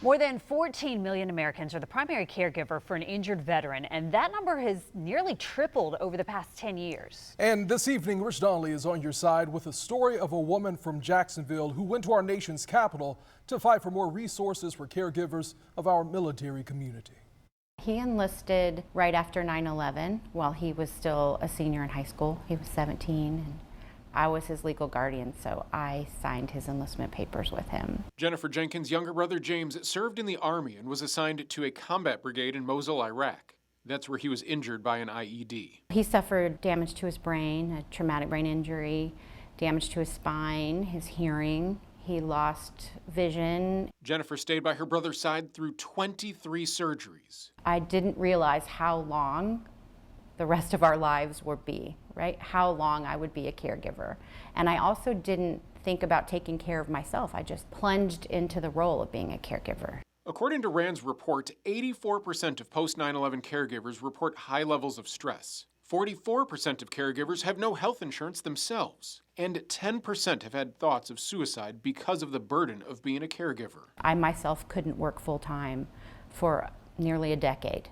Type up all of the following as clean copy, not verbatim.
More than 14 million Americans are the primary caregiver for an injured veteran, and that number has nearly tripled over the past 10 years. And this evening, Rich Donnelly is on your side with a story of a woman from Jacksonville who went to our nation's capital to fight for more resources for caregivers of our military community. He enlisted right after 9/11 while he was still a senior in high school. He was 17. And I was his legal guardian, so I signed his enlistment papers with him. Jennifer Jenkins' younger brother James served in the Army and was assigned to a combat brigade in Mosul, Iraq. That's where he was injured by an IED. He suffered damage to his brain, a traumatic brain injury, damage to his spine, his hearing. He lost vision. Jennifer stayed by her brother's side through 23 surgeries. I didn't realize how long the rest of our lives would be, right? How long I would be a caregiver. And I also didn't think about taking care of myself. I just plunged into the role of being a caregiver. According to RAND's report, 84% of post-9/11 caregivers report high levels of stress. 44% of caregivers have no health insurance themselves. And 10% have had thoughts of suicide because of the burden of being a caregiver. I myself couldn't work full-time for nearly a decade.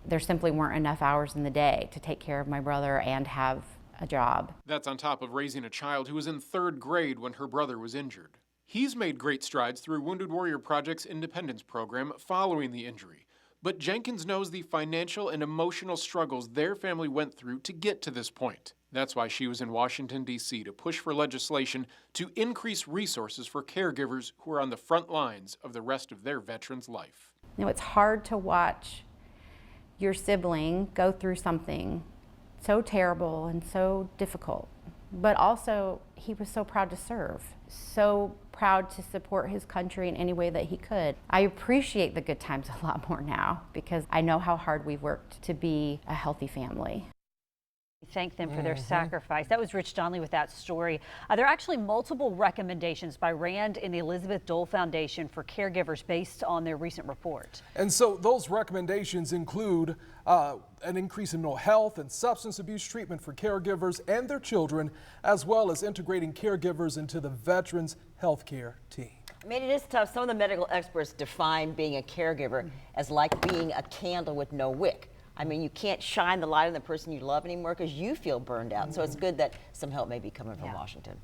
There simply weren't enough hours in the day to take care of my brother and have a job. That's on top of raising a child who was in 3rd grade when her brother was injured. He's made great strides through Wounded Warrior Project's Independence program following the injury. But Jenkins knows the financial and emotional struggles their family went through to get to this point. That's why she was in Washington, D.C. to push for legislation to increase resources for caregivers who are on the front lines of the rest of their veteran's life. You know, it's hard to watch your sibling go through something so terrible and so difficult, but also he was so proud to serve, so proud to support his country in any way that he could. I appreciate the good times a lot more now because I know how hard we've worked to be a healthy family. Thank them for their sacrifice. That was Rich Donnelly with that story. There are actually multiple recommendations by RAND and the Elizabeth Dole Foundation for caregivers based on their recent report. And so those recommendations include an increase in mental health and substance abuse treatment for caregivers and their children, as well as integrating caregivers into the veterans' health care team. I mean, it is tough. Some of the medical experts define being a caregiver as like being a candle with no wick. I mean, you can't shine the light on the person you love anymore because you feel burned out. So it's good that some help may be coming from Washington.